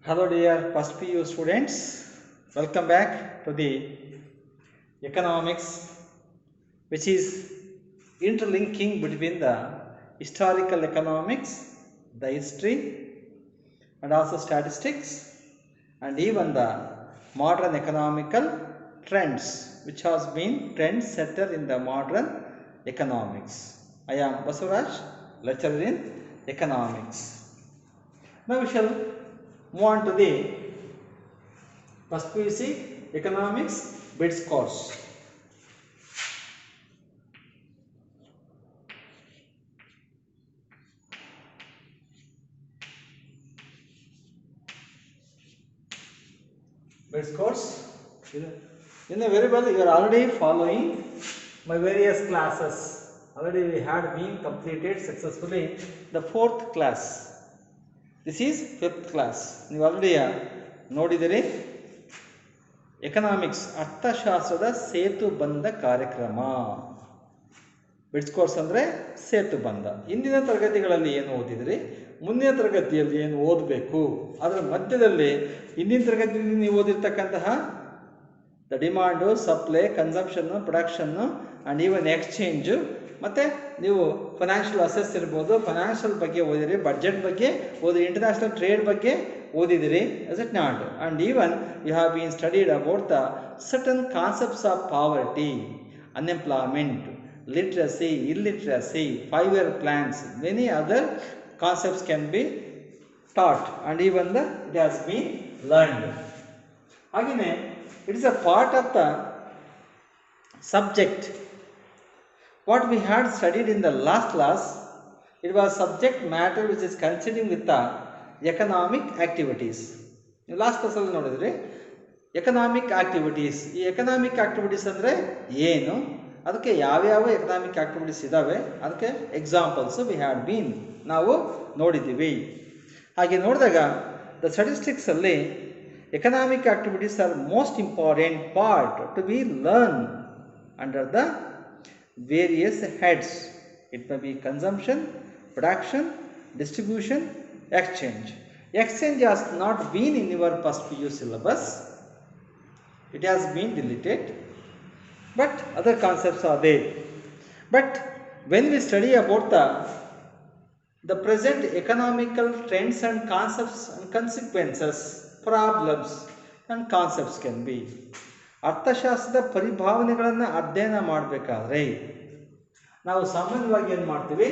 Hello dear first PU students, welcome back to the economics, which is interlinking between the historical economics, the history and also statistics, and even the modern economical trends, which has been trend setter in the modern economics. I am Basuraj, lecturer in economics. Now we shall move on to the first PUC economics bits course. Bits course. You know very well, you are already following my various classes. Already we had been completed successfully the 4th class. This is 5th class. ನೀವು already ನೋಡಿದಿರಿ. Economics ಅರ್ಥಶಾಸ್ತ್ರದ ಸೇತುಬಂಧ ಕಾರ್ಯಕ್ರಮ. Bits course ಅಂದರೆ ಸೇತುಬಂಧ. ಇಂದಿನ ತರಗತಿಗಳಲ್ಲಿ ಏನು ಓದಿದಿರಿ, ಮುಂದಿನ ತರಗತಿಯಲ್ಲಿ ಏನು ಓದಬೇಕು, ಅದರ ಮಧ್ಯದಲ್ಲಿ ಇಂದಿನ ತರಗತಿಯಲ್ಲಿ ನೀವು ಓದಿರ್ತಕ್ಕಂತಹ the demand, supply, consumption, production and even exchange, ಮತ್ತು ನೀವು ಫೈನಾನ್ಷಿಯಲ್ ಅಸೆಸ್ ಇರ್ಬೋದು, ಫೈನಾನ್ಷಿಯಲ್ ಬಗ್ಗೆ ಓದಿರಿ, ಬಡ್ಜೆಟ್ ಬಗ್ಗೆ ಓದಿರಿ, ಇಂಟರ್ನ್ಯಾಷನಲ್ ಟ್ರೇಡ್ ಬಗ್ಗೆ ಓದಿದಿರಿ, is it not? And even you have been studied about the certain concepts of poverty, unemployment, literacy, illiteracy, 5-year plans, many other concepts can be taught and even it has been learned. Again, it is a part of the subject. What we had studied in the last class, it was subject matter which is considering with the economic activities. Last class alli nodidre economic activities. ಈ economic activities ಅಂದರೆ ಏನು, ಅದಕ್ಕೆ ಯಾವ್ಯಾವ economic activities ಇದ್ದಾವೆ, ಅದಕ್ಕೆ examples we had been ನಾವು ನೋಡಿದ್ದೀವಿ. ಹಾಗೆ ನೋಡಿದಾಗ ದ ಸ್ಟ್ಯಾಟಿಸ್ಟಿಕ್ಸಲ್ಲಿ economic activities are most important part to be learn under the various heads. It may be consumption, production, distribution, exchange. Exchange has not been in your first PU syllabus. It has been deleted. But other concepts are there. But when we study about the present economical trends and concepts and consequences, problems and concepts can be. ಅರ್ಥಶಾಸ್ತ್ರದ ಪರಿಭಾವನೆಗಳನ್ನು ಅಧ್ಯಯನ ಮಾಡಬೇಕಾದ್ರೆ ನಾವು ಸಾಮಾನ್ಯವಾಗಿ ಏನು ಮಾಡ್ತೀವಿ,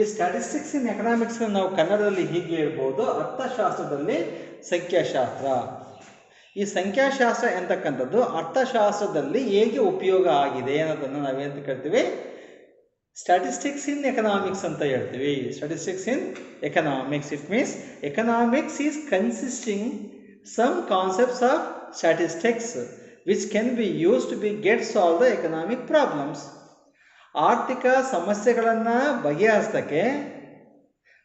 ಈ statistics in economics ನಾವು ಕನ್ನಡದಲ್ಲಿ ಹೀಗೆ ಹೇಳ್ಬೋದು, ಅರ್ಥಶಾಸ್ತ್ರದಲ್ಲಿ ಸಂಖ್ಯಾಶಾಸ್ತ್ರ. ಈ ಸಂಖ್ಯಾಶಾಸ್ತ್ರ ಎಂತಕ್ಕಂಥದ್ದು ಅರ್ಥಶಾಸ್ತ್ರದಲ್ಲಿ ಹೇಗೆ ಉಪಯೋಗ ಆಗಿದೆ ಅನ್ನೋದನ್ನು ನಾವೇಂತ ಕರಿತೀವಿ, ಸ್ಟ್ಯಾಟಿಸ್ಟಿಕ್ಸ್ ಇನ್ ಎಕನಾಮಿಕ್ಸ್ ಅಂತ ಹೇಳ್ತೀವಿ. Statistics in economics, it means economics is consisting some concepts of statistics which can be use to be get solve the economic problems. ಆರ್ಥಿಕ ಸಮಸ್ಯೆಗಳನ್ನು ಬಗೆಹರಿಸೋಕ್ಕೆ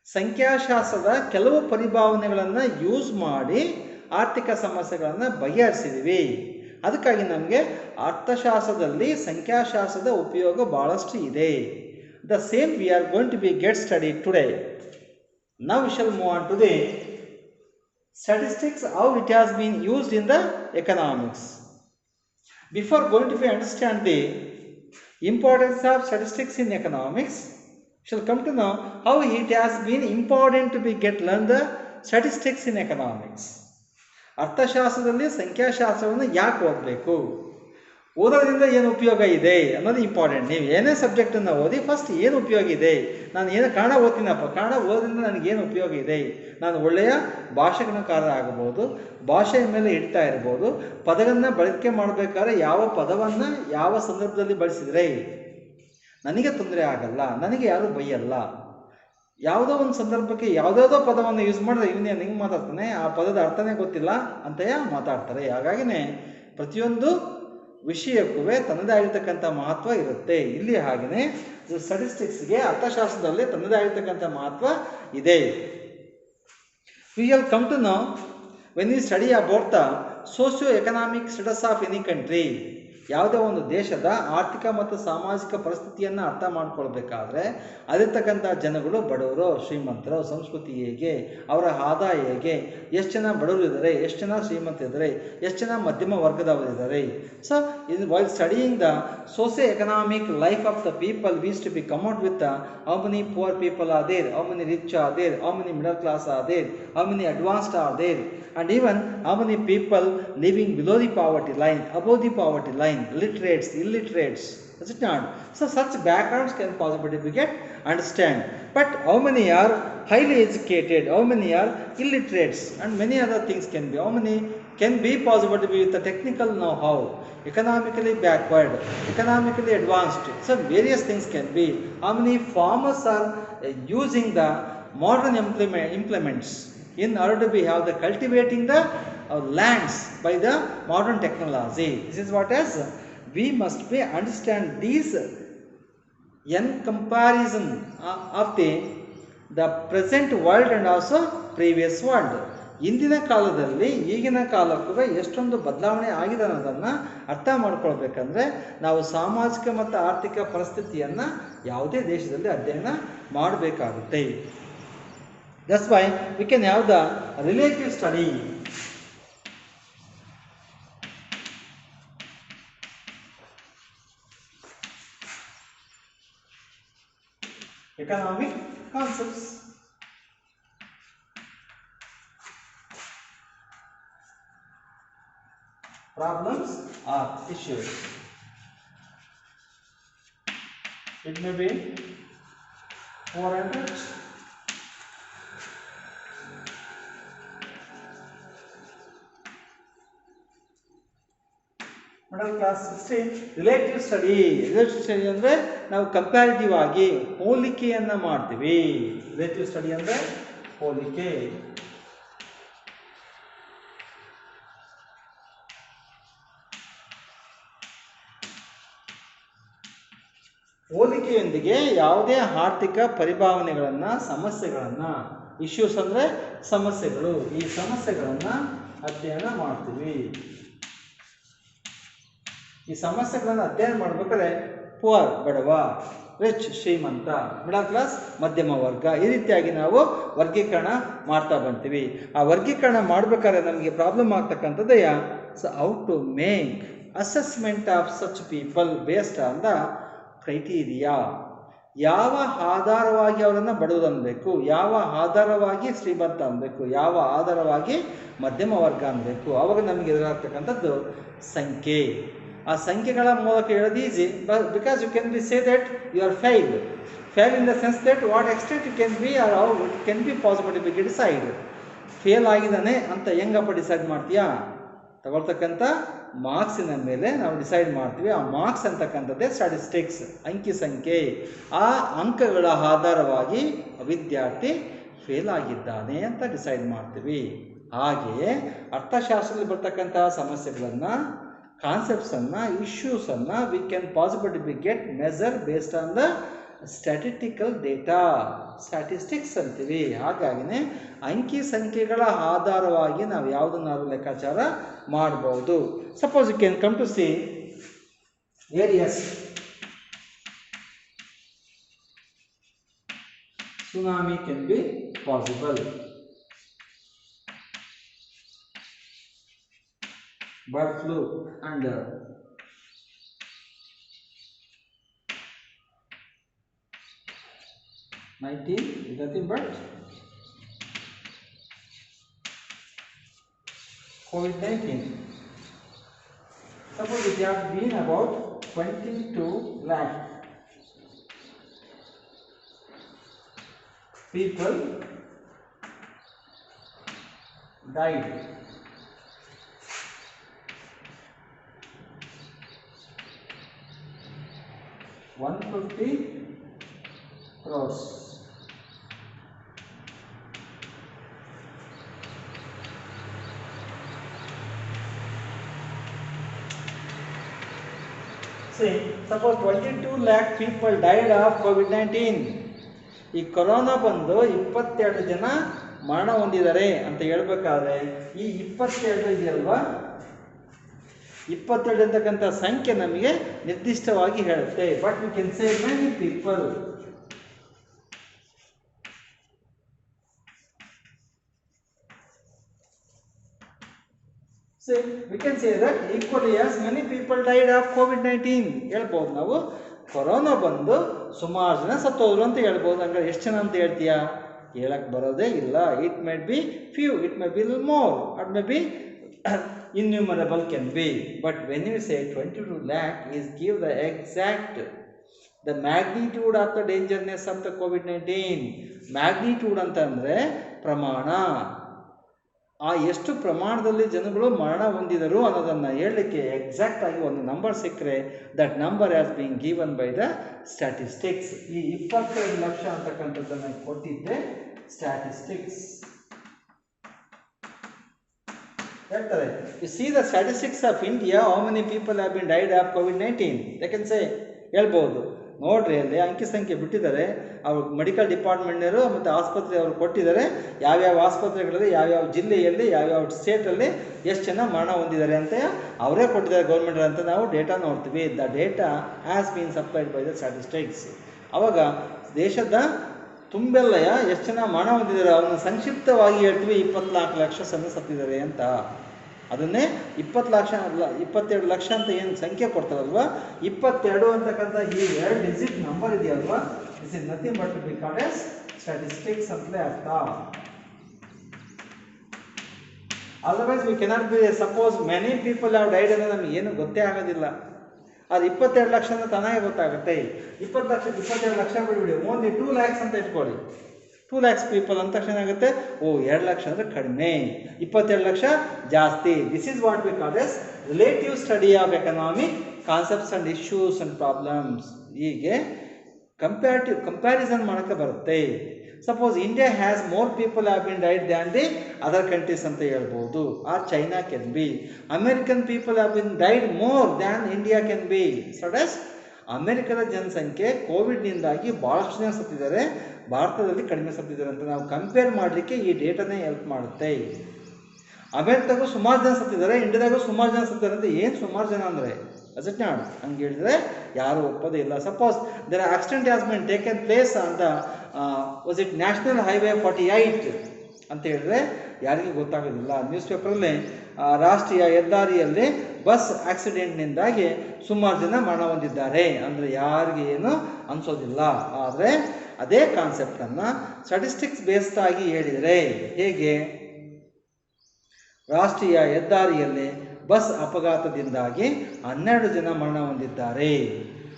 ಸಂಖ್ಯಾಶಾಸ್ತ್ರದ ಕೆಲವು ಪರಿಭಾವನೆಗಳನ್ನು ಯೂಸ್ ಮಾಡಿ ಆರ್ಥಿಕ ಸಮಸ್ಯೆಗಳನ್ನು ಬಗೆಹರಿಸಿದ್ದೀವಿ. ಅದಕ್ಕಾಗಿ ನಮಗೆ ಅರ್ಥಶಾಸ್ತ್ರದಲ್ಲಿ ಸಂಖ್ಯಾಶಾಸ್ತ್ರದ ಉಪಯೋಗ ಭಾಳಷ್ಟು ಇದೆ. The same we are going to be get study today. Now we shall move on to the statistics, how it has been used in the economics. Before going to be understand the importance of statistics in economics, shall come to know how it has been important to be learn the statistics in economics. ಅರ್ಥಶಾಸ್ತ್ರದಲ್ಲಿ ಸಂಖ್ಯಾಶಾಸ್ತ್ರವನ್ನು ಯಾಕೆ ಓದಬೇಕು, ಓದೋದ್ರಿಂದ ಏನು ಉಪಯೋಗ ಇದೆ ಅನ್ನೋದು important. ನೀವು ಏನೇ ಸಬ್ಜೆಕ್ಟನ್ನು ಓದಿ ಫಸ್ಟ್ ಏನು ಉಪಯೋಗ ಇದೆ, ನಾನು ಏನು ಕನ್ನಡ ಓದ್ತೀನಪ್ಪ, ಕನ್ನಡ ಓದೋದ್ರಿಂದ ನನಗೇನು ಉಪಯೋಗ ಇದೆ, ನಾನು ಒಳ್ಳೆಯ ಭಾಷಣಕಾರ ಆಗಬಹುದು, ಭಾಷೆಯ ಮೇಲೆ ಇಡ್ತಾ ಇರ್ಬೋದು, ಪದವನ್ನು ಬಳಕೆ ಮಾಡಬೇಕಾದ್ರೆ ಯಾವ ಪದವನ್ನು ಯಾವ ಸಂದರ್ಭದಲ್ಲಿ ಬಳಸಿದರೆ ನನಗೆ ತೊಂದರೆ ಆಗಲ್ಲ, ನನಗೆ ಯಾರೂ ಬೈಯಲ್ಲ. ಯಾವುದೋ ಒಂದು ಸಂದರ್ಭಕ್ಕೆ ಯಾವುದಾವುದೋ ಪದವನ್ನು ಯೂಸ್ ಮಾಡಿದ್ರೆ ಇವನೇನು ಹಿಂಗೆ ಮಾತಾಡ್ತಾನೆ, ಆ ಪದದ ಅರ್ಥನೇ ಗೊತ್ತಿಲ್ಲ ಅಂತೆಯೇ ಮಾತಾಡ್ತಾರೆ. ಹಾಗಾಗಿನೇ ಪ್ರತಿಯೊಂದು ವಿಷಯಕ್ಕೂ ತನ್ನದೇ ಆಗಿರ್ತಕ್ಕಂಥ ಮಹತ್ವ ಇರುತ್ತೆ. ಇಲ್ಲಿ ಹಾಗೆಯೇ ಸ್ಟಾಟಿಸ್ಟಿಕ್ಸ್ಗೆ ಅರ್ಥಶಾಸ್ತ್ರದಲ್ಲಿ ತನ್ನದೇ ಆಗಿರ್ತಕ್ಕಂಥ ಮಹತ್ವ ಇದೆ. We will come to know when we study about the socio-economic status of any country. ಯಾವುದೇ ಒಂದು ದೇಶದ ಆರ್ಥಿಕ ಮತ್ತು ಸಾಮಾಜಿಕ ಪರಿಸ್ಥಿತಿಯನ್ನು ಅರ್ಥ ಮಾಡ್ಕೊಳ್ಬೇಕಾದ್ರೆ ಅಲ್ಲಿರ್ತಕ್ಕಂಥ ಜನಗಳು ಬಡವರು ಶ್ರೀಮಂತರು, ಸಂಸ್ಕೃತಿ ಹೇಗೆ, ಅವರ ಆದಾಯ ಹೇಗೆ, ಎಷ್ಟು ಜನ ಬಡವರು ಇದ್ದಾರೆ, ಎಷ್ಟು ಜನ ಶ್ರೀಮಂತರಿದ್ದಾರೆ, ಎಷ್ಟು ಜನ ಮಧ್ಯಮ ವರ್ಗದವರಿದ್ದಾರೆ. So while studying the socio economic life of the people we's to be come out with how many poor people are there, how many rich are there, how many middle class are there, how many advanced are there, and even how many people living below the poverty line, above the poverty line, literates, illiterates, is it not? So such backgrounds can possibly be get understand. But how many are highly educated, how many are illiterates, and many other things can be. How many can be possible to be with the technical know-how, economically backward, economically advanced. So various things can be. How many farmers are using the modern implements in order to be have the cultivating the lands by the modern technology. This is what as we must be understand these in comparison of the present world and also previous world. ಇಂದಿನ ಕಾಲದಲ್ಲಿ ಈಗಿನ ಕಾಲಕ್ಕೂ ಎಷ್ಟೊಂದು ಬದಲಾವಣೆ ಆಗಿದೆ ಅನ್ನೋದನ್ನು ಅರ್ಥ ಮಾಡ್ಕೊಳ್ಬೇಕಂದ್ರೆ ನಾವು ಸಾಮಾಜಿಕ ಮತ್ತು ಆರ್ಥಿಕ ಪರಿಸ್ಥಿತಿಯನ್ನು ಯಾವುದೇ ದೇಶದಲ್ಲಿ ಅಧ್ಯಯನ ಮಾಡಬೇಕಾಗುತ್ತೆ. That's why we can have the relative study. Economic concepts. Problems or issues. It may be 400. Middle class 16 relative study. Relative study ಅಂದರೆ ನಾವು ಕಂಪ್ಯಾರಿಟಿವ್ ಆಗಿ ಹೋಲಿಕೆಯನ್ನು ಮಾಡ್ತೀವಿ. ರಿಲೇಟಿವ್ ಸ್ಟಡಿ ಅಂದರೆ ಹೋಲಿಕೆ. ಹೋಲಿಕೆಯೊಂದಿಗೆ ಯಾವುದೇ ಆರ್ಥಿಕ ಪರಿಭಾವನೆಗಳನ್ನು, ಸಮಸ್ಯೆಗಳನ್ನು, ಇಶ್ಯೂಸ್ ಅಂದರೆ ಸಮಸ್ಯೆಗಳು, ಈ ಸಮಸ್ಯೆಗಳನ್ನು ಅಧ್ಯಯನ ಮಾಡ್ತೀವಿ. ಈ ಸಮಸ್ಯೆಗಳನ್ನು ಅಧ್ಯಯನ ಮಾಡಬೇಕಾದ್ರೆ ಪುವರ್ ಬಡವ, ರಿಚ್ ಶ್ರೀಮಂತ, ಮಿಡಲ್ ಕ್ಲಾಸ್ ಮಧ್ಯಮ ವರ್ಗ, ಈ ರೀತಿಯಾಗಿ ನಾವು ವರ್ಗೀಕರಣ ಮಾಡ್ತಾ ಬರ್ತೀವಿ. ಆ ವರ್ಗೀಕರಣ ಮಾಡಬೇಕಾದ್ರೆ ನಮಗೆ ಪ್ರಾಬ್ಲಮ್ ಆಗ್ತಕ್ಕಂಥದ್ದು so how to make assessment of such people based on the criteria. ಯಾವ ಆಧಾರವಾಗಿ ಅವರನ್ನು ಬಡವರು ಅನ್ಬೇಕು, ಯಾವ ಆಧಾರವಾಗಿ ಶ್ರೀಮಂತ ಅನ್ಬೇಕು, ಯಾವ ಆಧಾರವಾಗಿ ಮಧ್ಯಮ ವರ್ಗ ಅನ್ಬೇಕು. ಆವಾಗ ನಮಗೆ ಎದುರಾಗ್ತಕ್ಕಂಥದ್ದು ಸಂಖ್ಯೆ. ಆ ಸಂಖ್ಯೆಗಳ ಮೂಲಕ ಹೇಳೋದು easy, because you can be say that you are fail in the sense that what extent you can be are how it can be possible to be decide. Fail ಆಗಿದ್ದಾನೆ ಅಂತ ಹೆಂಗಪ್ಪ ಡಿಸೈಡ್ ಮಾಡ್ತೀಯಾ? ತಗೊಳ್ತಕ್ಕಂಥ ಮಾರ್ಕ್ಸಿನ ಮೇಲೆ ನಾವು ಡಿಸೈಡ್ ಮಾಡ್ತೀವಿ. ಆ marks ಅಂತಕ್ಕಂಥದ್ದೇ statistics, ಅಂಕಿ ಸಂಖ್ಯೆ. ಆ ಅಂಕಗಳ ಆಧಾರವಾಗಿ ವಿದ್ಯಾರ್ಥಿ ಫೇಲ್ ಆಗಿದ್ದಾನೆ ಅಂತ ಡಿಸೈಡ್ ಮಾಡ್ತೀವಿ. ಹಾಗೆಯೇ ಅರ್ಥಶಾಸ್ತ್ರದಲ್ಲಿ ಬರ್ತಕ್ಕಂಥ ಸಮಸ್ಯೆಗಳನ್ನು, ಕಾನ್ಸೆಪ್ಟ್ಸನ್ನು, ಇಶ್ಯೂಸನ್ನು we can possible to be get measure based on the statistical data, statistics ಅಂತೀವಿ. ಹಾಗಾಗಿನೇ ಅಂಕಿ ಸಂಖ್ಯೆಗಳ ಆಧಾರವಾಗಿ ನಾವು ಯಾವುದನ್ನಾದ್ರೂ ಲೆಕ್ಕಾಚಾರ ಮಾಡಬಹುದು. Suppose you can come to see areas. Tsunami can be possible. Bird flu and 19 nothing but COVID-19. Suppose it has been about 22 lakh people died. 150 crores. Suppose 22 lakh people died of COVID-19. ಈ corona ಬಂದು 22 ಜನ ಮರಣ ಹೊಂದಿದ್ದಾರೆ ಅಂತ ಹೇಳ್ಬೇಕಾದ್ರೆ ಈ 22 ಇದೆಯಲ್ವಾ, 22 ಅಂತಕ್ಕಂಥ ಸಂಖ್ಯೆ ನಮಗೆ ನಿರ್ದಿಷ್ಟವಾಗಿ ಹೇಳುತ್ತೆ. But we can say many people. So we can say that equally as many people died of COVID-19 ಹೇಳ್ಬೋದು ನಾವು. ಕೊರೋನಾ ಬಂದು ಸುಮಾರು ಜನ ಸತ್ತೋದ್ರು ಅಂತ ಹೇಳ್ಬೋದು. ಹಂಗಾರೆ ಎಷ್ಟು ಜನ ಅಂತ ಹೇಳ್ತೀಯಾ? ಹೇಳಕ್ ಬರೋದೇ ಇಲ್ಲ. It may B few, it may be more, it may B innumerable can be. But when you say 22 lakh is give the exact the magnitude of the dangerousness of the COVID-19. magnitude ಅಂತಂದ್ರೆ ಪ್ರಮಾಣ, ಆ ಎಷ್ಟು ಪ್ರಮಾಣದಲ್ಲಿ ಜನಗಳು ಮರಣ ಹೊಂದಿದರು ಅನ್ನೋದನ್ನು ಹೇಳಲಿಕ್ಕೆ ಎಕ್ಸಾಕ್ಟ್ ಆಗಿ ಒಂದು ನಂಬರ್ ಸಿಕ್ಕರೆ that number has been given by the statistics. ಈ 22 ಲಕ್ಷ ಅಂತಕ್ಕಂಥದ್ದನ್ನು ಕೊಟ್ಟಿದ್ದೆ ಸ್ಟ್ಯಾಟಿಸ್ಟಿಕ್ಸ್ ಹೇಳ್ತಾರೆ. U C the statistics of India, how many people have been died of COVID-19. ಯಾಕೆಂದ್ರೆ ಹೇಳ್ಬೋದು ನೋಡ್ರಿ, ಅಲ್ಲಿ ಅಂಕಿ ಸಂಖ್ಯೆ ಬಿಟ್ಟಿದ್ದಾರೆ. ಅವರು ಮೆಡಿಕಲ್ ಡಿಪಾರ್ಟ್ಮೆಂಟ್ನವರು ಮತ್ತು ಆಸ್ಪತ್ರೆಯವರು ಕೊಟ್ಟಿದ್ದಾರೆ ಯಾವ್ಯಾವ ಆಸ್ಪತ್ರೆಗಳಲ್ಲಿ, ಯಾವ್ಯಾವ ಜಿಲ್ಲೆಯಲ್ಲಿ, ಯಾವ್ಯಾವ ಸ್ಟೇಟಲ್ಲಿ ಎಷ್ಟು ಜನ ಮರಣ ಹೊಂದಿದ್ದಾರೆ ಅಂತ ಅವರೇ ಕೊಟ್ಟಿದ್ದಾರೆ ಗೌರ್ಮೆಂಟ್ ಅಂತ ನಾವು ಡೇಟಾ ನೋಡ್ತೀವಿ. The data has been supplied by the statistics. ಅವಾಗ ದೇಶದ ತುಂಬೆಲ್ಲ ಎಷ್ಟು ಜನ ಮರಣ ಹೊಂದಿದ್ದಾರೆ ಅವನ್ನ ಸಂಕ್ಷಿಪ್ತವಾಗಿ ಹೇಳ್ತೀವಿ. 24 ಲಕ್ಷ ಜನ ಸತ್ತಿದ್ದಾರೆ ಅಂತ. ಅದನ್ನೇ 20 ಲಕ್ಷ ಅಲ್ಲ, 22 ಲಕ್ಷ ಅಂತ ಏನು ಸಂಖ್ಯೆ ಕೊಡ್ತಾರಲ್ವ, 22 ಅಂತಕ್ಕಂಥ ಈ 2 ಡಿಜಿಟ್ ನಂಬರ್ ಇದೆಯಲ್ವಾ, this is nothing but to be called as statistics ಅಂತಲೇ ಅರ್ಥ. Otherwise we cannot be suppose many people have died ಅಂದರೆ ನಮ್ಗೆ ಏನು ಗೊತ್ತೇ ಆಗೋದಿಲ್ಲ. ಅದು 22 ಲಕ್ಷ ಅಂತ ತಾನಾಗೆ ಗೊತ್ತಾಗುತ್ತೆ. 20 ಲಕ್ಷ 22 ಲಕ್ಷ ಬಿಡ್ಬಿಡಿ, ಓನ್ಲಿ 2 lakhs ಅಂತ ಇಟ್ಕೊಳ್ಳಿ. 2 lakhs ಪೀಪಲ್ ಅಂದ ತಕ್ಷಣ ಏನಾಗುತ್ತೆ, 2 ಲಕ್ಷ ಅಂದರೆ ಕಡಿಮೆ, 22 ಲಕ್ಷ ಜಾಸ್ತಿ. This is what we call as relative study of economic concepts and issues and problems. ಹೀಗೆ ಕಂಪ್ಯಾರಿಸನ್ ಮಾಡೋಕ್ಕೆ ಬರುತ್ತೆ. Suppose India has more people have been died than the other countries ಅಂತ ಹೇಳ್ಬೋದು. Or China can be. American people have been died more than India can be. So that's ಅಮೆರಿಕದ ಜನಸಂಖ್ಯೆ ಕೋವಿಡ್ನಿಂದಾಗಿ ಭಾಳಷ್ಟು ಜನ ಸತ್ತಿದ್ದಾರೆ, ಭಾರತದಲ್ಲಿ ಕಡಿಮೆ ಸತ್ತಿದ್ದಾರೆ ಅಂತ ನಾವು ಕಂಪೇರ್ ಮಾಡಲಿಕ್ಕೆ ಈ ಡೇಟಾನೇ ಹೆಲ್ಪ್ ಮಾಡುತ್ತೆ. ಅಮೆರಿಕದಾಗೂ ಸುಮಾರು ಜನ ಸತ್ತಿದ್ದಾರೆ, ಇಂಡಿಯಾದಾಗೂ ಸುಮಾರು ಜನ ಸತ್ತಿದ್ದಾರೆ ಅಂತ. ಏನು ಸುಮಾರು ಜನ ಅಂದರೆ ಅಸಟ್ ನಾಡ್ ಹಂಗೆ ಹೇಳಿದ್ರೆ ಯಾರು ಒಪ್ಪೋದೇ ಇಲ್ಲ. Suppose there accident has been taken place ಅಂತ ವಾಸ್ ಇಟ್ ನ್ಯಾಷನಲ್ ಹೈವೇ 48 ಅಂತ ಹೇಳಿದ್ರೆ ಯಾರಿಗೂ ಗೊತ್ತಾಗೋದಿಲ್ಲ. ನ್ಯೂಸ್ ಪೇಪರಲ್ಲಿ ರಾಷ್ಟ್ರೀಯ ಹೆದ್ದಾರಿಯಲ್ಲಿ ಬಸ್ ಆಕ್ಸಿಡೆಂಟ್ನಿಂದಾಗಿ ಸುಮಾರು ಜನ ಮರಣ ಹೊಂದಿದ್ದಾರೆ ಅಂದರೆ ಯಾರಿಗೆ ಏನು ಅನಿಸೋದಿಲ್ಲ. ಆದರೆ ಅದೇ ಕಾನ್ಸೆಪ್ಟನ್ನು ಸ್ಟ್ಯಾಟಿಸ್ಟಿಕ್ಸ್ ಬೇಸ್ಡ್ ಆಗಿ ಹೇಳಿದರೆ ಹೇಗೆ, ರಾಷ್ಟ್ರೀಯ ಹೆದ್ದಾರಿಯಲ್ಲಿ ಬಸ್ ಅಪಘಾತದಿಂದಾಗಿ 12 ಜನ ಮರಣ ಹೊಂದಿದ್ದಾರೆ.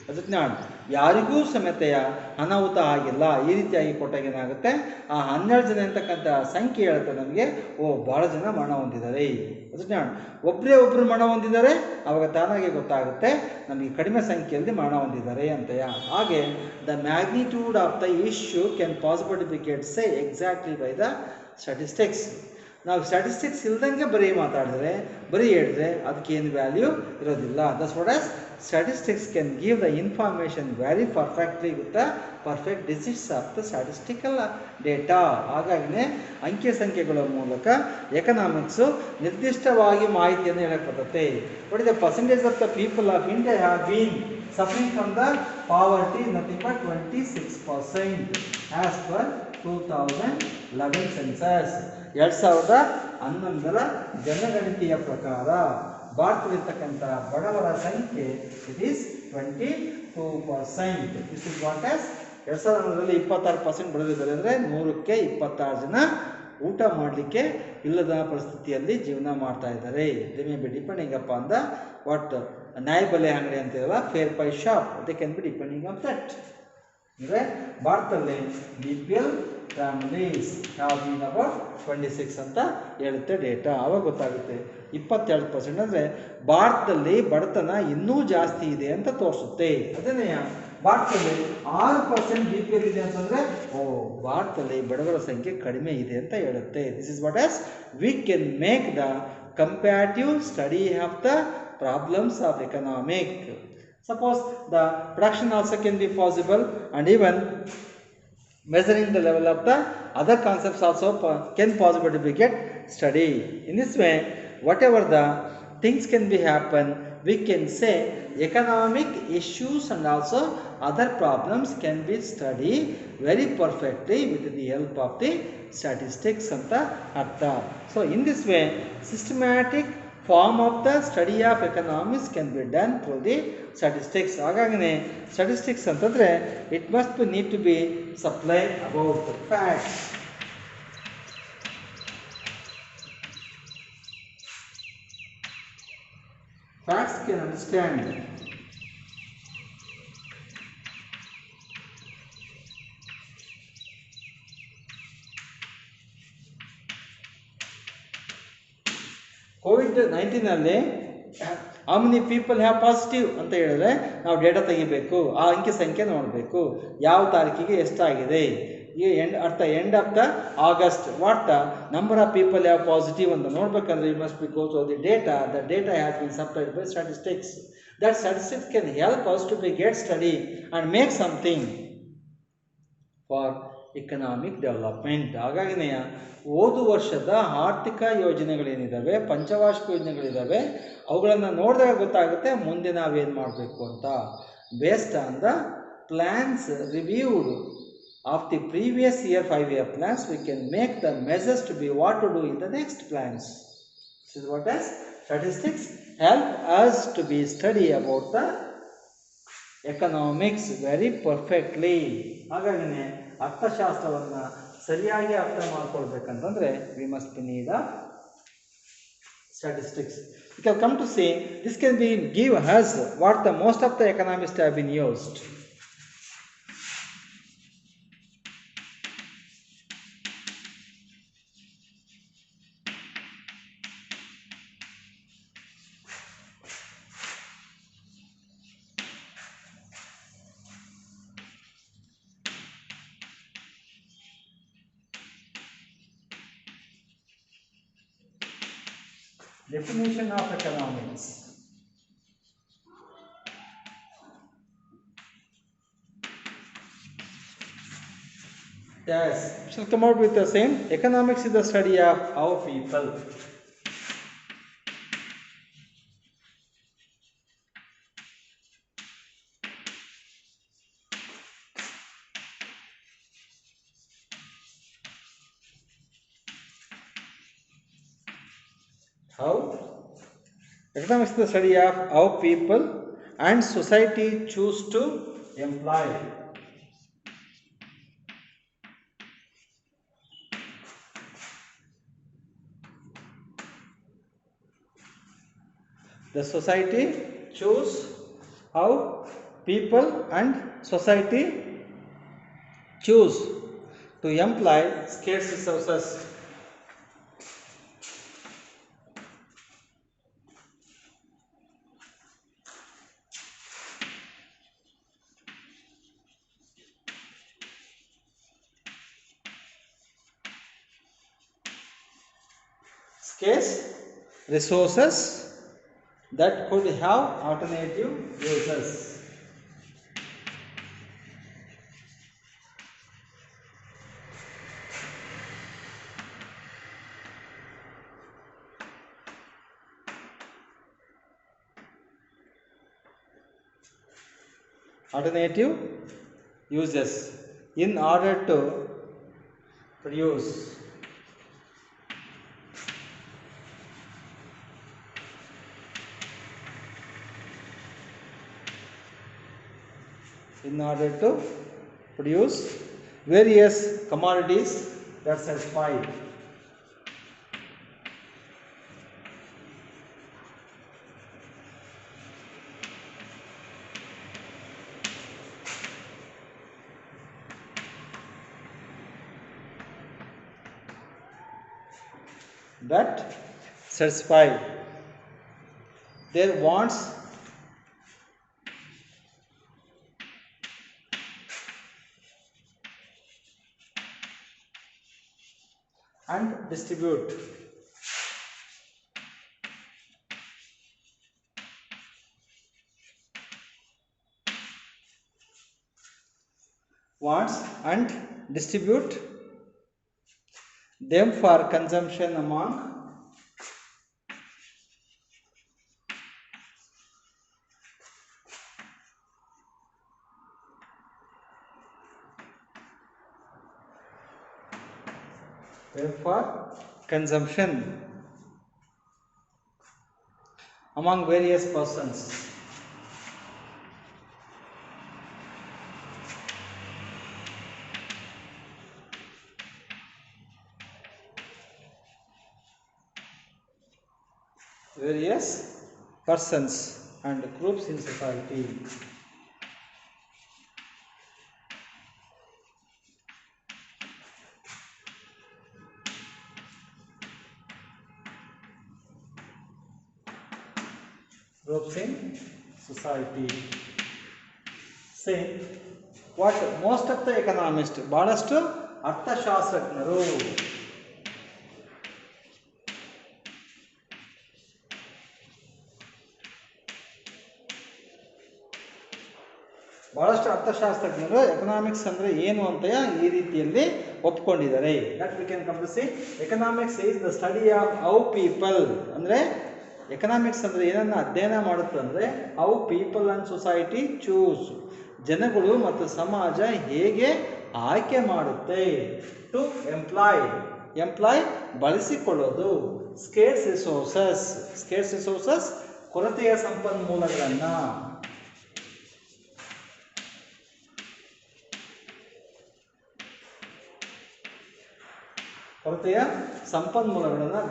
ಅದಕ್ಕೆ ನಾನು ಯಾರಿಗೂ ಸಮೇತೆಯ ಅನಾಹುತ ಆಗಿಲ್ಲ. ಈ ರೀತಿಯಾಗಿ ಕೊಟ್ಟಾಗ ಏನಾಗುತ್ತೆ, ಆ 12 ಜನ ಅಂತಕ್ಕಂಥ ಸಂಖ್ಯೆ ಹೇಳುತ್ತೆ ನಮಗೆ, ಭಾಳ ಜನ ಮರಣ ಹೊಂದಿದ್ದಾರೆ. ಅದಕ್ಕೆ ನಾನು ಒಬ್ಬರು ಮರಣ ಹೊಂದಿದ್ದಾರೆ, ಆವಾಗ ತಾನಾಗೆ ಗೊತ್ತಾಗುತ್ತೆ ನಮಗೆ ಕಡಿಮೆ ಸಂಖ್ಯೆಯಲ್ಲಿ ಮರಣ ಹೊಂದಿದ್ದಾರೆ ಅಂತ. ಹಾಗೆ the magnitude of the issue can possible be get say exactly by the statistics. ನಾವು ಸ್ಟ್ಯಾಟಿಸ್ಟಿಕ್ಸ್ ಇಲ್ದಂಗೆ ಬರೀ ಮಾತಾಡಿದ್ರೆ, ಬರೀ ಹೇಳಿದ್ರೆ ಅದಕ್ಕೇನು ವ್ಯಾಲ್ಯೂ ಇರೋದಿಲ್ಲ. That's what as statistics can give the information very perfectly with the perfect digits of the statistical data. ಹಾಗಾಗಿನೇ ಅಂಕಿ ಸಂಖ್ಯೆಗಳ ಮೂಲಕ ಎಕನಾಮಿಕ್ಸು ನಿರ್ದಿಷ್ಟವಾಗಿ ಮಾಹಿತಿಯನ್ನು ಹೇಳಕ್ಕೆ ಬರುತ್ತೆ. What is the percentage of the people of India have been suffering from the poverty, nothing but 26% as per 2011 census. 2011 ಜನಗಣತಿಯ ಪ್ರಕಾರ ಭಾರತದಲ್ಲಿರ್ತಕ್ಕಂಥ ಬಡವರ ಸಂಖ್ಯೆ it is 22%. This is what as 2011ರಲ್ಲಿ 26% ಬಡವರಿದ್ದಾರೆ ಅಂದರೆ 100ಕ್ಕೆ 26 ಜನ ಊಟ ಮಾಡಲಿಕ್ಕೆ ಇಲ್ಲದ ಪರಿಸ್ಥಿತಿಯಲ್ಲಿ ಜೀವನ ಮಾಡ್ತಾ ಇದ್ದಾರೆ. They may be depending upon the what ನ್ಯಾಯಬೆಲೆ ಅಂಗಡಿ ಅಂತಿರಲ್ಲ, fair price shop, they can be depending on that. ಅಂದರೆ ಭಾರತದಲ್ಲಿ BPL families have been about 26 ಅಂತ ಹೇಳುತ್ತೆ ಡೇಟಾ. ಆವಾಗ ಗೊತ್ತಾಗುತ್ತೆ 22% ಅಂದರೆ ಭಾರತದಲ್ಲಿ ಬಡತನ ಇನ್ನೂ ಜಾಸ್ತಿ ಇದೆ ಅಂತ ತೋರಿಸುತ್ತೆ. ಅದನ್ನೇ ಭಾರತದಲ್ಲಿ 6% BPL ಇದೆ ಅಂತಂದರೆ ಭಾರತದಲ್ಲಿ ಬಡವರ ಸಂಖ್ಯೆ ಕಡಿಮೆ ಇದೆ ಅಂತ ಹೇಳುತ್ತೆ. This is what as we can make the comparative study of the problems of economic. Suppose the production also can be possible, and even measuring the level of the other concepts also can possible to be get study. In this way, whatever the things can be happen, we can say economic issues and also other problems can be studied very perfectly with the help of the statistics anta artha. So in this way, systematic form of the study of economics can be done through the statistics. ಹಾಗಾಗಿನೇ statistics ಅಂತಂದ್ರೆ it must be need to be supplied about the facts. Facts can understand. COVID-19 ಅಲ್ಲಿ how many people have positive ಅಂತ ಹೇಳಿದ್ರೆ ನಾವು data ತೆಗಿಬೇಕು, ಆ ಅಂಕಿ ಸಂಖ್ಯೆ ನೋಡಬೇಕು, ಯಾವ ತಾರೀಕಿಗೆ ಎಷ್ಟಾಗಿದೆ, ಈ end of the August what the number of people have positive ಅಂತ ನೋಡ್ಬೇಕಂದ್ರೆ you must be go to the data. The data has been supplied by statistics. That statistics can help us to be get study and make something for economic development. ಹಾಗಾಗಿನೇ ಹೋದ ವರ್ಷದ ಆರ್ಥಿಕ ಯೋಜನೆಗಳೇನಿದ್ದಾವೆ, ಪಂಚವಾರ್ಷಿಕ ಯೋಜನೆಗಳಿದ್ದಾವೆ, ಅವುಗಳನ್ನು ನೋಡಿದಾಗ ಗೊತ್ತಾಗುತ್ತೆ ಮುಂದೆ ನಾವೇನು ಮಾಡಬೇಕು ಅಂತ. Based on the plans reviewed of the previous year 5-year plans, we can make the measures to be what to do in the next plans. This is what as statistics help us to be study about the economics very perfectly. ಹಾಗಾಗಿನೇ ಅರ್ಥಶಾಸ್ತ್ರವನ್ನು ಸರಿಯಾಗಿ ಅರ್ಥ ಮಾಡ್ಕೊಳ್ಬೇಕಂತಂದ್ರೆ we must need a statistics. We can come to see this can be give us what the most of the economists have been used. Definition of economics. Yes, shall come out with the same. Economics is the study of how people. How? Economics is the study of how people and society choose to employ. The society choose how people and society choose to employ scarce resources. Scarce resources that could have alternative uses. Alternative uses in order to produce various commodities that satisfy. That satisfy their wants and distribute wants and distribute them for consumption among them for consumption among various persons. Various persons and groups in society. Groups in society. Say what most of the economists, ಬಹಳಷ್ಟು ಅರ್ಥಶಾಸ್ತ್ರಜ್ಞರು economics ಅಂದರೆ ಏನು ಅಂತ ಈ ರೀತಿಯಲ್ಲಿ ಒಪ್ಕೊಂಡಿದ್ದಾರೆ. That we can come to see economics is the study of how people, ಅಂದರೆ economics ಅಂದರೆ ಏನನ್ನ ಅಧ್ಯಯನ ಮಾಡುತ್ತೆ ಅಂದರೆ how people and society choose, ಜನಗಳು ಮತ್ತು ಸಮಾಜ ಹೇಗೆ ಆಯ್ಕೆ ಮಾಡುತ್ತೆ. ಟು ಎಂಪ್ಲಾಯ್ ಬಳಸಿಕೊಳ್ಳೋದು, ಸ್ಕೇರ್ಸ್ ರಿಸೋರ್ಸಸ್ ಕೊರತೆಯ ಸಂಪನ್ಮೂಲಗಳನ್ನು,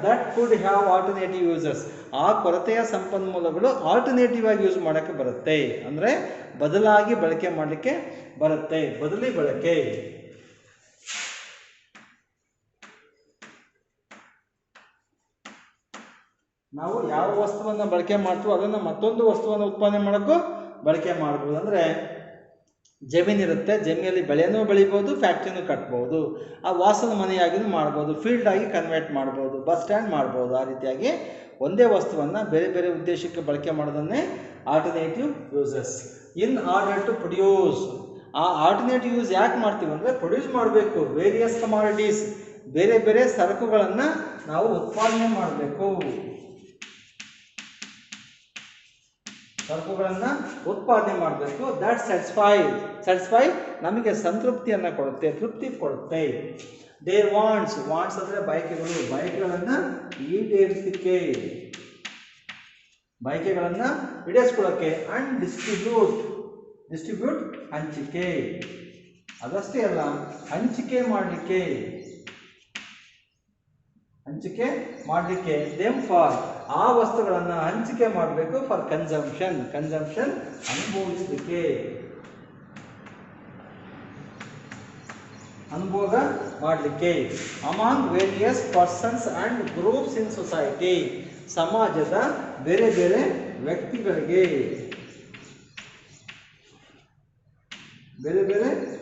that could have alternative uses, ಆ ಕೊರತೆಯ ಸಂಪನ್ಮೂಲಗಳು ಆಲ್ಟರ್ನೇಟಿವ್ ಆಗಿ ಯೂಸ್ ಮಾಡೋಕ್ಕೆ ಬರುತ್ತೆ, ಅಂದರೆ ಬದಲಾಗಿ ಬಳಕೆ ಮಾಡಲಿಕ್ಕೆ ಬರುತ್ತೆ, ಬದಲಿ ಬಳಕೆ. ನಾವು ಯಾವ ವಸ್ತುವನ್ನು ಬಳಕೆ ಮಾಡ್ತೀವೋ ಅದನ್ನು ಮತ್ತೊಂದು ವಸ್ತುವನ್ನು ಉತ್ಪಾದನೆ ಮಾಡೋಕ್ಕೂ ಬಳಕೆ ಮಾಡ್ಬೋದು. ಅಂದರೆ ಜಮೀನಿರುತ್ತೆ, ಜಮೀನಲ್ಲಿ ಬೆಳೆನೂ ಬೆಳಿಬೋದು, ಫ್ಯಾಕ್ಟ್ರಿನೂ ಕಟ್ಬೋದು, ಆ ವಾಸದ ಮನೆಯಾಗಿನೂ ಮಾಡ್ಬೋದು, ಫೀಲ್ಡ್ ಆಗಿ ಕನ್ವರ್ಟ್ ಮಾಡ್ಬೋದು, ಬಸ್ ಸ್ಟ್ಯಾಂಡ್ ಮಾಡ್ಬೋದು. ಆ ರೀತಿಯಾಗಿ ಒಂದೇ ವಸ್ತುವನ್ನು ಬೇರೆ ಬೇರೆ ಉದ್ದೇಶಕ್ಕೆ ಬಳಕೆ ಮಾಡೋದನ್ನೇ alternative uses. In order to produce, ಆ ಆಲ್ಟರ್ನೇಟಿವ್ ಯೂಸ್ ಯಾಕೆ ಮಾಡ್ತೀವಿ ಅಂದರೆ ಪ್ರೊಡ್ಯೂಸ್ ಮಾಡಬೇಕು. ವೇರಿಯಸ್ ಕಮಾಡಿಟೀಸ್, ಬೇರೆ ಬೇರೆ ಸರಕುಗಳನ್ನು ನಾವು ಉತ್ಪಾದನೆ ಮಾಡಬೇಕು, ದಟ್ ಸ್ಯಾಟಿಸ್ಫೈ ನಮಗೆ ಸಂತೃಪ್ತಿಯನ್ನು ಕೊಡುತ್ತೆ, ತೃಪ್ತಿ ಕೊಡುತ್ತೆ. ದೇರ್ ವಾಂಟ್ಸ್ ಅಂದರೆ ಬಯಕೆಗಳನ್ನು ಈಡೇರಿಸ್ಕೊಳ್ಳೋಕ್ಕೆ. ಅಂಡ್ ಡಿಸ್ಟ್ರಿಬ್ಯೂಟ್ ಹಂಚಿಕೆ, ಅದಷ್ಟೇ ಅಲ್ಲ ಹಂಚಿಕೆ ಮಾಡಲಿಕ್ಕೆ. ದೆಮ್ ಫಾರ್, ಆ ವಸ್ತುಗಳನ್ನು ಹಂಚಿಕೆ ಮಾಡಬೇಕು. ಫಾರ್ ಕನ್ಸಂಪ್ಷನ್ ಅನುಭೋಗ ಮಾಡಲಿಕ್ಕೆ. Among various persons and groups in society, ಸಮಾಜದ ಬೇರೆ ಬೇರೆ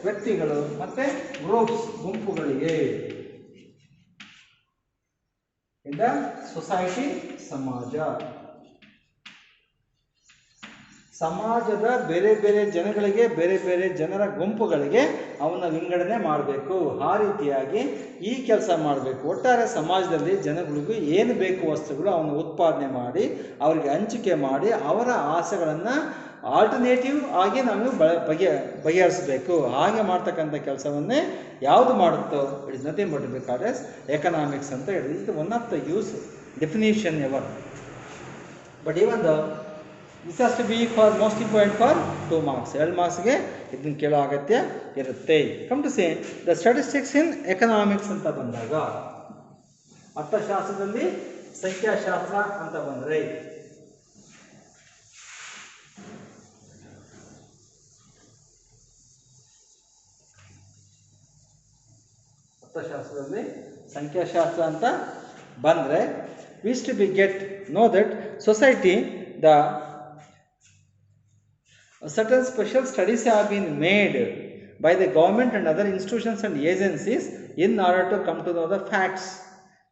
ವ್ಯಕ್ತಿಗಳು ಮತ್ತೆ ಗ್ರೂಪ್ಸ್, ಗುಂಪುಗಳಿಗೆ. ಇನ್ ದ ಸೊಸೈಟಿ, ಸಮಾಜದ ಬೇರೆ ಬೇರೆ ಜನಗಳಿಗೆ, ಬೇರೆ ಬೇರೆ ಜನರ ಗುಂಪುಗಳಿಗೆ ಅವನ್ನ ವಿಂಗಡಣೆ ಮಾಡಬೇಕು. ಆ ರೀತಿಯಾಗಿ ಈ ಕೆಲಸ ಮಾಡಬೇಕು. ಒಟ್ಟಾರೆ ಸಮಾಜದಲ್ಲಿ ಜನಗಳಿಗೂ ಏನು ಬೇಕು ವಸ್ತುಗಳು ಅವನ್ನ ಉತ್ಪಾದನೆ ಮಾಡಿ ಅವರಿಗೆ ಹಂಚಿಕೆ ಮಾಡಿ ಅವರ ಆಸೆಗಳನ್ನು ಆಲ್ಟರ್ನೇಟಿವ್ ಆಗಿ ನಾವು ಬಗೆಹರಿಸಬೇಕು. ಹಾಗೆ ಮಾಡ್ತಕ್ಕಂಥ ಕೆಲಸವನ್ನೇ ಯಾವುದು ಮಾಡುತ್ತೋ ಇಟ್ ಇಸ್ ನಥಿಂಗ್ ಬಟ್ ಬೇಕಾದ್ರೆ ಎಕನಾಮಿಕ್ಸ್ ಅಂತ ಹೇಳಿದ್ರು. ಇದು one of the use definition ever. But even the this has to be for most important for 2 marks. 2 marksಗೆ ಇದನ್ನು ಕೇಳೋ ಅಗತ್ಯ ಇರುತ್ತೆ. Come to say the statistics in economics ಅಂತ ಬಂದಾಗ, ಅರ್ಥಶಾಸ್ತ್ರದಲ್ಲಿ ಸಂಖ್ಯಾಶಾಸ್ತ್ರ ಅಂತ ಬಂದರೆ, ಅರ್ಥಶಾಸ್ತ್ರದಲ್ಲಿ ಸಂಖ್ಯಾಶಾಸ್ತ್ರ ಅಂತ ಬಂದರೆ we used to be know that society, the certain special studies have been made by the government and other institutions and agencies in order to come to know the facts.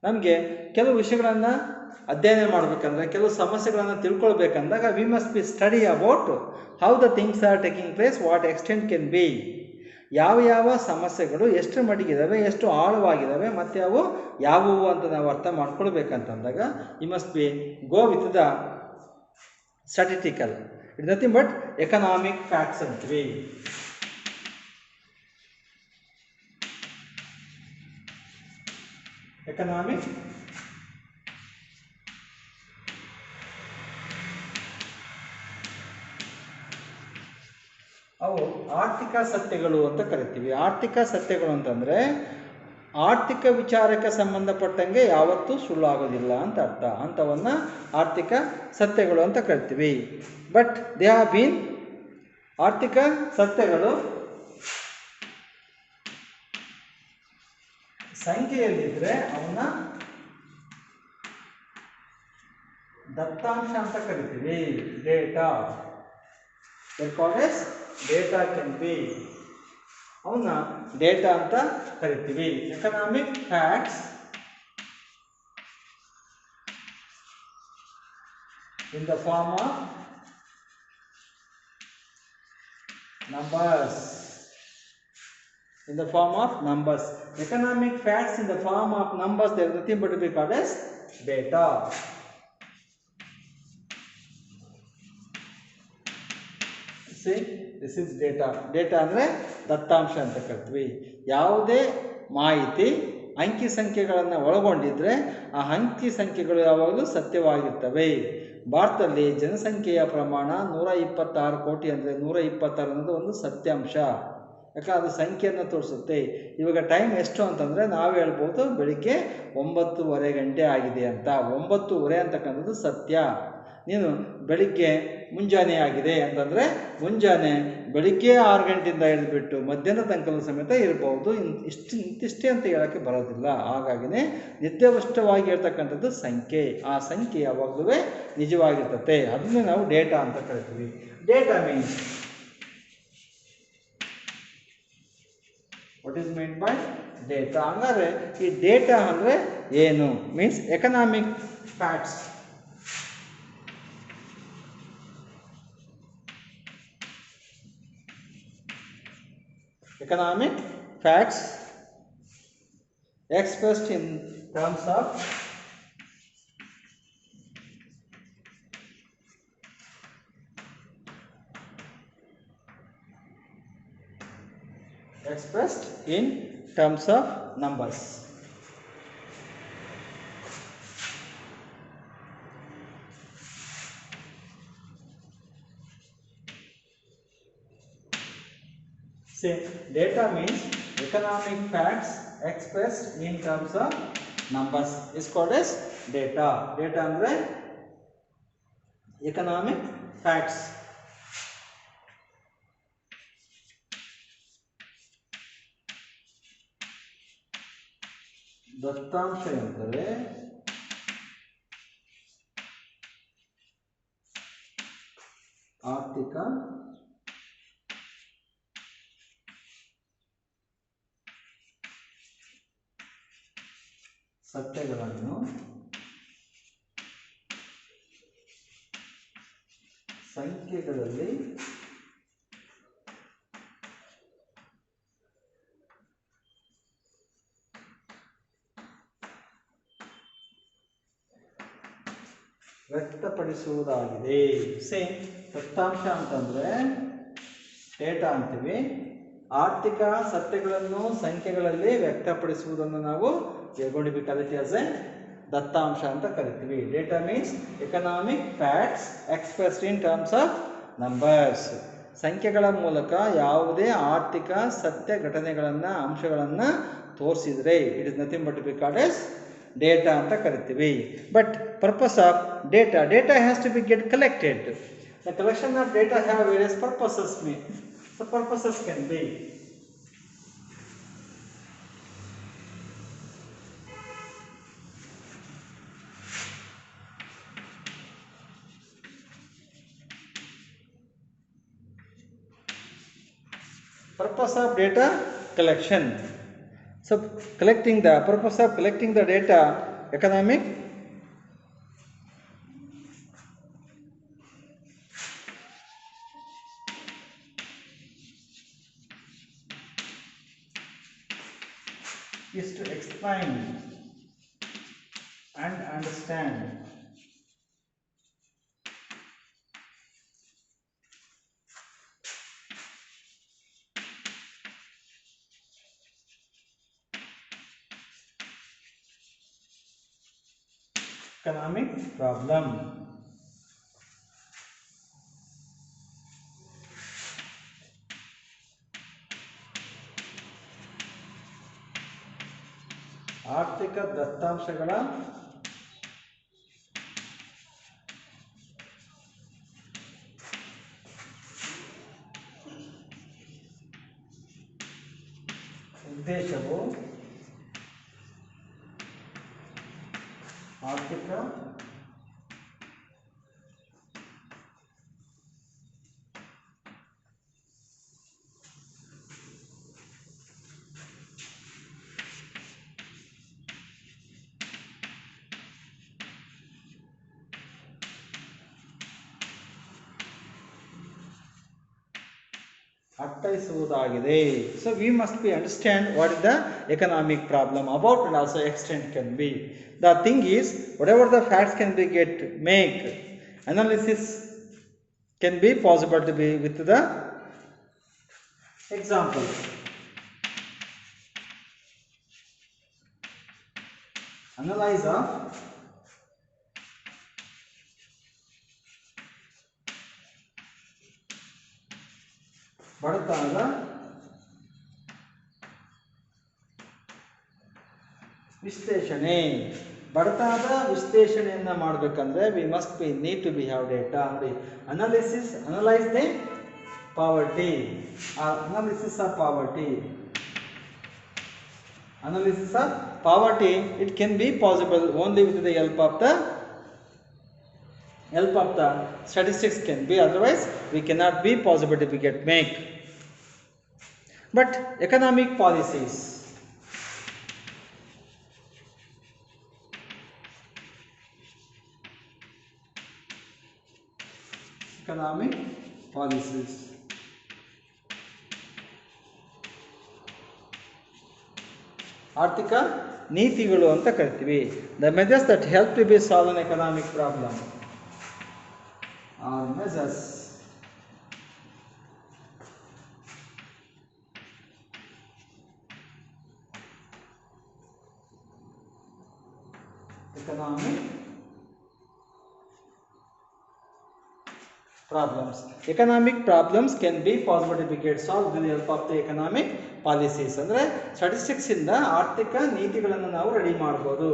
ನಮಗೆ ಕೆಲವು ವಿಷಯಗಳನ್ನು ಅಧ್ಯಯನ ಮಾಡಬೇಕಂದ್ರೆ, ಕೆಲವು ಸಮಸ್ಯೆಗಳನ್ನು ತಿಳ್ಕೊಳ್ಬೇಕಂದಾಗ we must be study about how the things are taking place, what extent can be. ಯಾವ ಯಾವ ಸಮಸ್ಯೆಗಳು ಎಷ್ಟು ಮಟ್ಟಿಗಿದ್ದಾವೆ, ಎಷ್ಟು ಆಳವಾಗಿದ್ದಾವೆ, ಮತ್ತು ಅವು ಯಾವುವು ಅಂತ ನಾವು ಅರ್ಥ ಮಾಡ್ಕೊಳ್ಬೇಕಂತಂದಾಗ you must be go with the statistical. It nothing but economic facts ಅಂತೀವಿ. ಎಕನಾಮಿಕ್ ಅವು ಆರ್ಥಿಕ ಸತ್ಯಗಳು ಅಂತ ಕರಿತೀವಿ. ಆರ್ಥಿಕ ಸತ್ಯಗಳು ಅಂತಂದರೆ ಆರ್ಥಿಕ ವಿಚಾರಕ್ಕೆ ಸಂಬಂಧಪಟ್ಟಂಗೆ ಯಾವತ್ತೂ ಸುಳ್ಳಾಗೋದಿಲ್ಲ ಅಂತ ಅರ್ಥ. ಅಂಥವನ್ನ ಆರ್ಥಿಕ ಸತ್ಯಗಳು ಅಂತ ಕರಿತೀವಿ. ಬಟ್ ದೇ ಹ್ಯಾವ್ ಬೀನ್ ಆರ್ಥಿಕ ಸತ್ಯಗಳು ಸಂಖ್ಯೆಯಲ್ಲಿದ್ದರೆ ಅವನ್ನ ದತ್ತಾಂಶ ಅಂತ ಕರಿತೀವಿ. ಡೇಟಾ, ಡೇಟಾ ಕ್ಯಾನ್ ಬಿ, ಅವನ್ನ ಡೇಟಾ ಅಂತ ಕರಿತೀವಿ. Economic facts in the form of numbers. In the form of numbers. Economic facts in the form of numbers, there is nothing but to be called as data. See, this is data. Data ಅಂದರೆ ದತ್ತಾಂಶ ಅಂತ ಕರಿತೀವಿ. ಯಾವುದೇ ಮಾಹಿತಿ ಅಂಕಿ ಸಂಖ್ಯೆಗಳನ್ನು ಒಳಗೊಂಡಿದ್ರೆ ಆ ಅಂಕಿ ಸಂಖ್ಯೆಗಳು ಯಾವಾಗಲೂ ಸತ್ಯವಾಗಿರ್ತವೆ. ಭಾರತದಲ್ಲಿ ಜನಸಂಖ್ಯೆಯ ಪ್ರಮಾಣ 126 ಕೋಟಿ ಅಂದರೆ 126 ಅನ್ನೋದು ಒಂದು ಸತ್ಯಾಂಶ. ಯಾಕಂದ್ರೆ ಅದು ಸಂಖ್ಯೆಯನ್ನು ತೋರಿಸುತ್ತೆ. ಇವಾಗ ಟೈಮ್ ಎಷ್ಟು ಅಂತಂದರೆ ನಾವು ಹೇಳ್ಬೋದು ಬೆಳಿಗ್ಗೆ 9:30 ಗಂಟೆ ಆಗಿದೆ ಅಂತ. 9:30 ಅಂತಕ್ಕಂಥದ್ದು ಸತ್ಯ. ನೀನು ಬೆಳಿಗ್ಗೆ ಮುಂಜಾನೆ ಆಗಿದೆ ಅಂತಂದರೆ ಮುಂಜಾನೆ ಬೆಳಿಗ್ಗೆ 6 ಗಂಟೆಯಿಂದ ಹಿಡಿದುಬಿಟ್ಟು ಮಧ್ಯಾಹ್ನ ತನಕ ಸಮೇತ ಇರಬಹುದು. ಇಂತಿಷ್ಟೇ ಅಂತ ಹೇಳೋಕ್ಕೆ ಬರೋದಿಲ್ಲ. ಹಾಗಾಗಿನೇ ನಿರ್ದಿಷ್ಟವಾಗಿ ಹೇಳ್ತಕ್ಕಂಥದ್ದು ಸಂಖ್ಯೆ. ಆ ಸಂಖ್ಯೆ ಯಾವಾಗಲೂ ನಿಜವಾಗಿರ್ತದೆ. ಅದನ್ನೇ ನಾವು ಡೇಟಾ ಅಂತ ಕರಿತೀವಿ. Data means what is mean by data. ಹಂಗಾದ್ರೆ ಈ ಡೇಟಾ ಅಂದರೆ ಏನು? Means economic facts. Economic facts expressed in terms of numbers. Say, data means economic facts expressed in terms of numbers is called as data. Data andre economic facts. ದತ್ತಾಂಶ ಎಂದರೆ ಆರ್ಥಿಕ ಸತ್ಯಗಳನ್ನು ಸಂಖ್ಯೆಗಳಲ್ಲಿ ವ್ಯಕ್ತಪಡಿಸುವುದಾಗಿದೆ. Same ದತ್ತಾಂಶ ಅಂತಂದರೆ data ಅಂತೀವಿ. ಆರ್ಥಿಕ ಸತ್ಯಗಳನ್ನು ಸಂಖ್ಯೆಗಳಲ್ಲಿ ವ್ಯಕ್ತಪಡಿಸುವುದನ್ನು ನಾವು ದತ್ತಾಂಶ ಅಂತ ಕರಿತೀವಿ. Data means economic facts expressed in terms of numbers. ಸಂಖ್ಯೆಗಳ ಮೂಲಕ ಯಾವುದೇ ಆರ್ಥಿಕ ಸತ್ಯ ಘಟನೆಗಳನ್ನು ಅಂಶಗಳನ್ನು ತೋರಿಸಿದರೆ it is nothing but be called as data ಅಂತ ಕರಿತೀವಿ. But purpose of data, data has to be get collected. The collection of data have various purposes. The purposes can be purpose of data collection. So purpose of collecting the data, economic is to explain and understand economic problem. ಆರ್ಥಿಕ ದತ್ತಾಂಶಗಳ ಉದ್ದೇಶವು ಆರ್ಥಿಕ ಅರ್ಥೈಸುವುದಾಗಿದೆ. So we must be understand what is the economic problem about and also extent can be. The thing is, whatever the facts can be make analysis can be possible to be with the example. Analyze of ಬಡತನದ ವಿಶ್ಲೇಷಣೆ. ಬಡತನದ ವಿಶ್ಲೇಷಣೆಯನ್ನ ಮಾಡಬೇಕಂದ್ರೆ we must be need to be have data. ನೋಡಿ, analyse the poverty. Analysis of poverty. Analysis of poverty, it can be possible only with the help of the statistics can be, otherwise we cannot be possible to make. But economic policies, ಆರ್ಥಿಕ ನೀತಿಗಳು ಅಂತ ಕರಿತೀವಿ. The measures that help to be solve an economic problem are measures economic problems. Economic problems can be possible to get solved with the help of the economic policies. ಅಂದ್ರೆ statistics ಇಂದ ಆರ್ಥಿಕ ನೀತಿಗಳನ್ನು ನಾವು ready ಮಾಡಬಹುದು.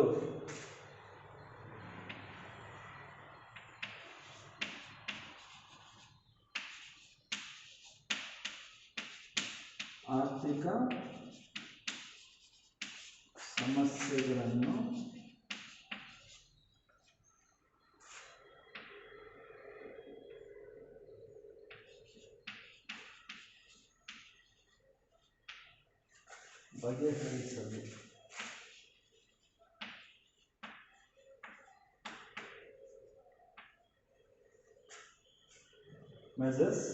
ಆರ್ಥಿಕ ಸಮಸ್ಯೆಗಳನ್ನು ಬಗೆಹರಿಸಲು measures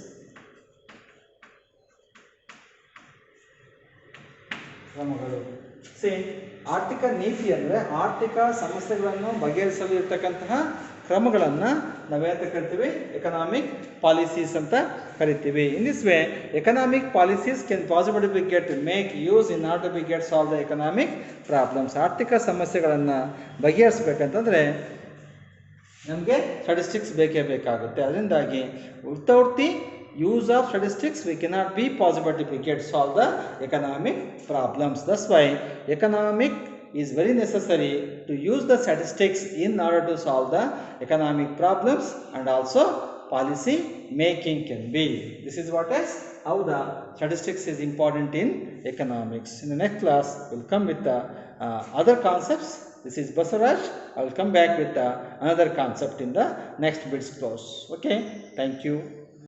ಕ್ರಮಗಳು. ಆರ್ಥಿಕ ನೀತಿ ಅಂದರೆ ಆರ್ಥಿಕ ಸಮಸ್ಯೆಗಳನ್ನು ಬಗೆಹರಿಸಲು ಇರ್ತಕ್ಕಂತಹ ಕ್ರಮಗಳನ್ನು ನಾವೇಂತ ಕರಿತೀವಿ, ಎಕನಾಮಿಕ್ ಪಾಲಿಸೀಸ್ ಅಂತ ಕರಿತೀವಿ. In this way economic policies can possible be get make use in order B get solve the economic problems. ಆರ್ಥಿಕ ಸಮಸ್ಯೆಗಳನ್ನು ಬಗೆಹರಿಸಬೇಕಂತಂದರೆ ನಮಗೆ ಸ್ಟಾಟಿಸ್ಟಿಕ್ಸ್ ಬೇಕೇ ಬೇಕಾಗುತ್ತೆ. ಅದರಿಂದಾಗಿ without the use of statistics we cannot be possible to get solve the economic problems. That's why economic is very necessary to use the statistics in order to solve the economic problems, and also policy making can be. This is what is how the statistics is important in economics. In the next class we'll come with the other concepts. This is Basaraj. I will come back with another concept in the next bits course. Okay, thank you.